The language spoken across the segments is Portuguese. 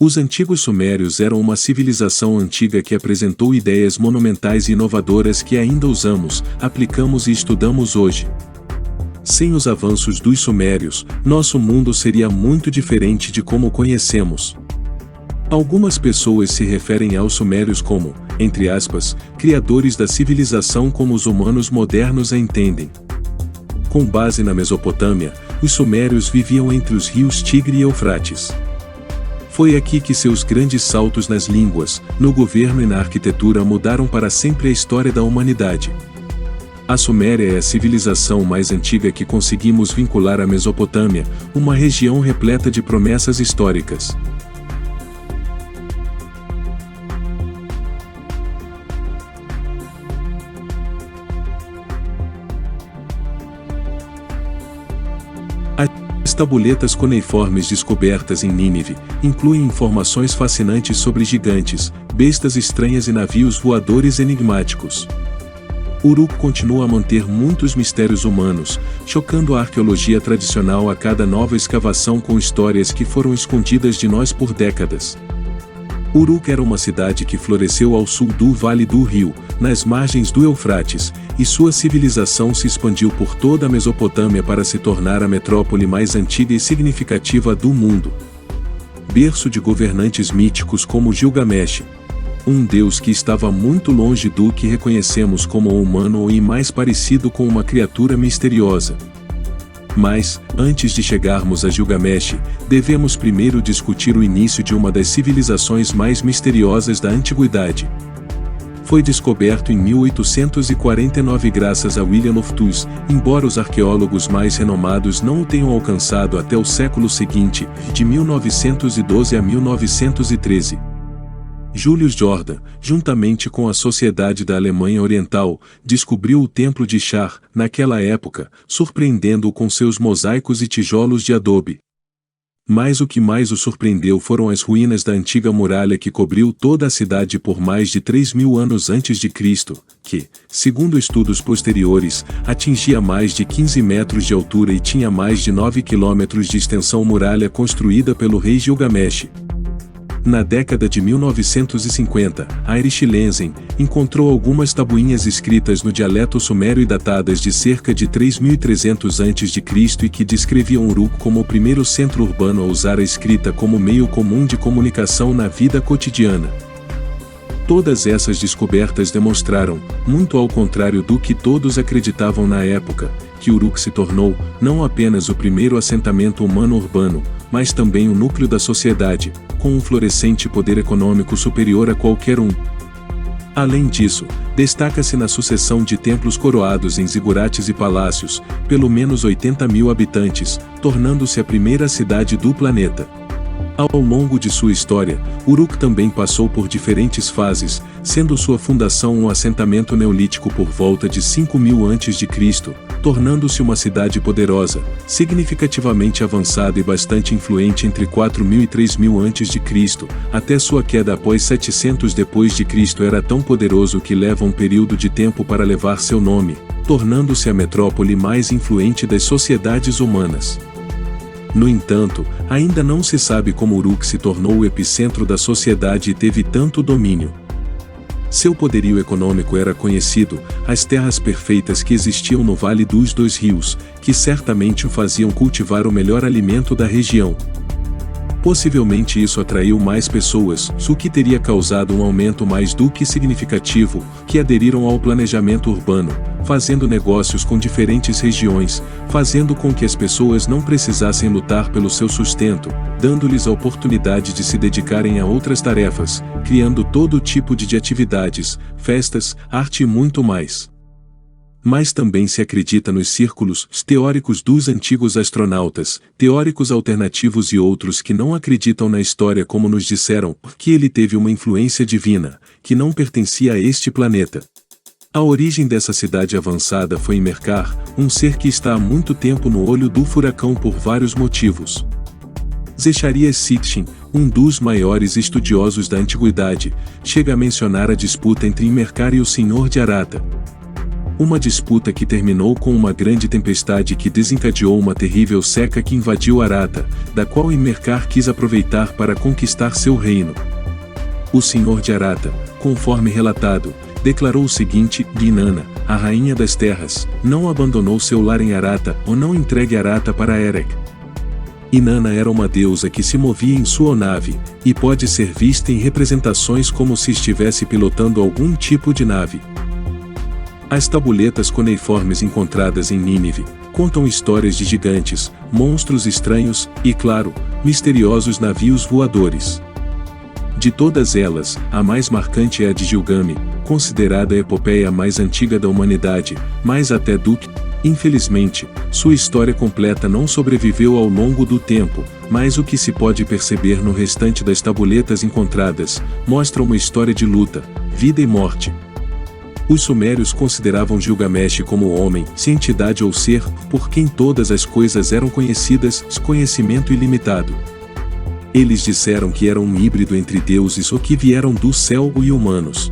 Os antigos sumérios eram uma civilização antiga que apresentou ideias monumentais e inovadoras que ainda usamos, aplicamos e estudamos hoje. Sem os avanços dos sumérios, nosso mundo seria muito diferente de como o conhecemos. Algumas pessoas se referem aos sumérios como, entre aspas, criadores da civilização como os humanos modernos a entendem. Com base na Mesopotâmia, os sumérios viviam entre os rios Tigre e Eufrates. Foi aqui que seus grandes saltos nas línguas, no governo e na arquitetura mudaram para sempre a história da humanidade. A Suméria é a civilização mais antiga que conseguimos vincular à Mesopotâmia, uma região repleta de promessas históricas. As tabuletas cuneiformes descobertas em Nínive incluem informações fascinantes sobre gigantes, bestas estranhas e navios voadores enigmáticos. Uruk continua a manter muitos mistérios humanos, chocando a arqueologia tradicional a cada nova escavação com histórias que foram escondidas de nós por décadas. Uruk era uma cidade que floresceu ao sul do Vale do Rio, nas margens do Eufrates, e sua civilização se expandiu por toda a Mesopotâmia para se tornar a metrópole mais antiga e significativa do mundo. Berço de governantes míticos como Gilgamesh, um deus que estava muito longe do que reconhecemos como humano e mais parecido com uma criatura misteriosa. Mas, antes de chegarmos a Gilgamesh, devemos primeiro discutir o início de uma das civilizações mais misteriosas da antiguidade. Foi descoberto em 1849 graças a William Loftus, embora os arqueólogos mais renomados não o tenham alcançado até o século seguinte, de 1912 a 1913. Julius Jordan, juntamente com a Sociedade da Alemanha Oriental, descobriu o Templo de Char, naquela época, surpreendendo-o com seus mosaicos e tijolos de adobe. Mas o que mais o surpreendeu foram as ruínas da antiga muralha que cobriu toda a cidade por mais de 3.000 anos antes de Cristo, que, segundo estudos posteriores, atingia mais de 15 metros de altura e tinha mais de 9 quilômetros de extensão muralha construída pelo rei Gilgamesh. Na década de 1950, Heinrich Lenzen encontrou algumas tabuinhas escritas no dialeto sumério e datadas de cerca de 3.300 a.C. e que descreviam Uruk como o primeiro centro urbano a usar a escrita como meio comum de comunicação na vida cotidiana. Todas essas descobertas demonstraram, muito ao contrário do que todos acreditavam na época, que Uruk se tornou, não apenas o primeiro assentamento humano urbano, mas também o núcleo da sociedade, com um florescente poder econômico superior a qualquer um. Além disso, destaca-se na sucessão de templos coroados em zigurates e palácios, pelo menos 80.000 habitantes, tornando-se a primeira cidade do planeta. Ao longo de sua história, Uruk também passou por diferentes fases, sendo sua fundação um assentamento neolítico por volta de 5.000 a.C., tornando-se uma cidade poderosa, significativamente avançada e bastante influente entre 4.000 e 3.000 a.C., até sua queda após 700 d.C. Era tão poderoso que leva um período de tempo para levar seu nome, tornando-se a metrópole mais influente das sociedades humanas. No entanto, ainda não se sabe como Uruk se tornou o epicentro da sociedade e teve tanto domínio. Seu poderio econômico era conhecido, as terras perfeitas que existiam no Vale dos Dois Rios, que certamente o faziam cultivar o melhor alimento da região. Possivelmente isso atraiu mais pessoas, o que teria causado um aumento mais do que significativo, que aderiram ao planejamento urbano, fazendo negócios com diferentes regiões, fazendo com que as pessoas não precisassem lutar pelo seu sustento, dando-lhes a oportunidade de se dedicarem a outras tarefas, criando todo tipo de atividades, festas, arte e muito mais. Mas também se acredita nos círculos teóricos dos antigos astronautas, teóricos alternativos e outros que não acreditam na história como nos disseram, que ele teve uma influência divina, que não pertencia a este planeta. A origem dessa cidade avançada foi em Merkar, um ser que está há muito tempo no olho do furacão por vários motivos. Zecharias Sitchin, um dos maiores estudiosos da antiguidade, chega a mencionar a disputa entre Merkar e o Senhor de Arata. Uma disputa que terminou com uma grande tempestade que desencadeou uma terrível seca que invadiu Arata, da qual Imercar quis aproveitar para conquistar seu reino. O senhor de Arata, conforme relatado, declarou o seguinte: Inanna, a rainha das terras, não abandonou seu lar em Arata ou não entregue Arata para Erech. Inanna era uma deusa que se movia em sua nave, e pode ser vista em representações como se estivesse pilotando algum tipo de nave. As tabuletas cuneiformes encontradas em Nínive contam histórias de gigantes, monstros estranhos e, claro, misteriosos navios voadores. De todas elas, a mais marcante é a de Gilgamesh, considerada a epopeia mais antiga da humanidade, mais até do que, infelizmente, sua história completa não sobreviveu ao longo do tempo, mas o que se pode perceber no restante das tabuletas encontradas, mostra uma história de luta, vida e morte. Os sumérios consideravam Gilgamesh como homem, se entidade ou ser, por quem todas as coisas eram conhecidas, conhecimento ilimitado. Eles disseram que era um híbrido entre deuses ou que vieram do céu e humanos.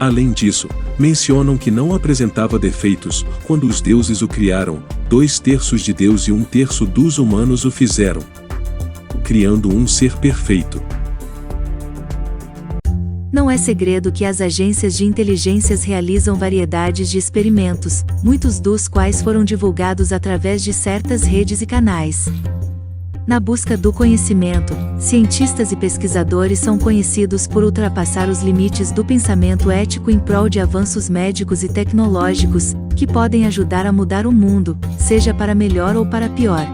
Além disso, mencionam que não apresentava defeitos, quando os deuses o criaram, 2/3 de Deus e 1/3 dos humanos o fizeram, criando um ser perfeito. Não é segredo que as agências de inteligências realizam variedades de experimentos, muitos dos quais foram divulgados através de certas redes e canais. Na busca do conhecimento, cientistas e pesquisadores são conhecidos por ultrapassar os limites do pensamento ético em prol de avanços médicos e tecnológicos, que podem ajudar a mudar o mundo, seja para melhor ou para pior.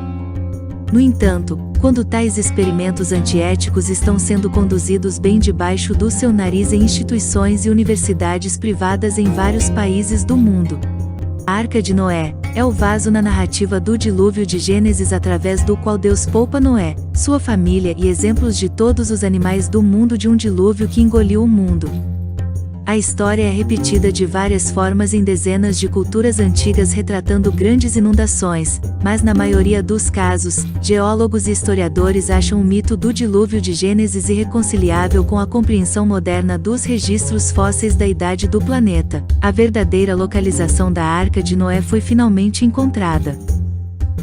No entanto, quando tais experimentos antiéticos estão sendo conduzidos bem debaixo do seu nariz em instituições e universidades privadas em vários países do mundo. A Arca de Noé é o vaso na narrativa do dilúvio de Gênesis através do qual Deus poupa Noé, sua família e exemplos de todos os animais do mundo de um dilúvio que engoliu o mundo. A história é repetida de várias formas em dezenas de culturas antigas retratando grandes inundações, mas na maioria dos casos, geólogos e historiadores acham o mito do dilúvio de Gênesis irreconciliável com a compreensão moderna dos registros fósseis da idade do planeta. A verdadeira localização da Arca de Noé foi finalmente encontrada.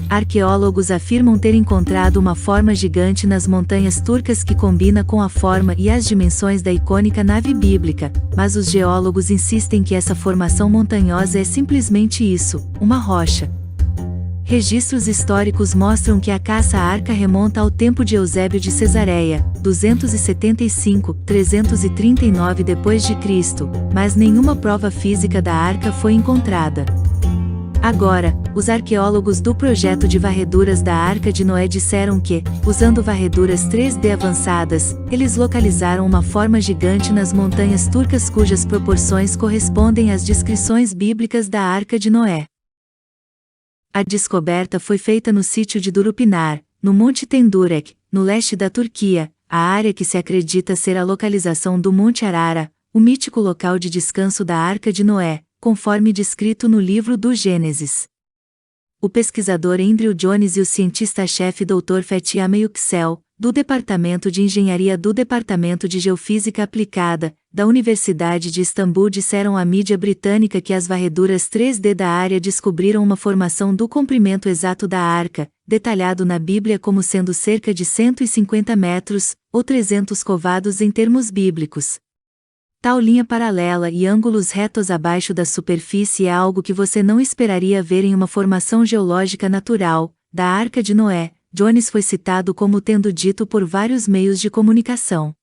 Arqueólogos afirmam ter encontrado uma forma gigante nas montanhas turcas que combina com a forma e as dimensões da icônica nave bíblica, mas os geólogos insistem que essa formação montanhosa é simplesmente isso, uma rocha. Registros históricos mostram que a caça-arca remonta ao tempo de Eusébio de Cesareia, 275-339 d.C., mas nenhuma prova física da arca foi encontrada. Agora, os arqueólogos do projeto de varreduras da Arca de Noé disseram que, usando varreduras 3D avançadas, eles localizaram uma forma gigante nas montanhas turcas cujas proporções correspondem às descrições bíblicas da Arca de Noé. A descoberta foi feita no sítio de Durupinar, no Monte Tendurek, no leste da Turquia, a área que se acredita ser a localização do Monte Arara, o mítico local de descanso da Arca de Noé, conforme descrito no livro do Gênesis. O pesquisador Andrew Jones e o cientista-chefe Dr. Fethi Ameyuksel, do Departamento de Engenharia do Departamento de Geofísica Aplicada, da Universidade de Istambul disseram à mídia britânica que as varreduras 3D da área descobriram uma formação do comprimento exato da arca, detalhado na Bíblia como sendo cerca de 150 metros, ou 300 covados em termos bíblicos. Tal linha paralela e ângulos retos abaixo da superfície é algo que você não esperaria ver em uma formação geológica natural. Da Arca de Noé, Jones foi citado como tendo dito por vários meios de comunicação.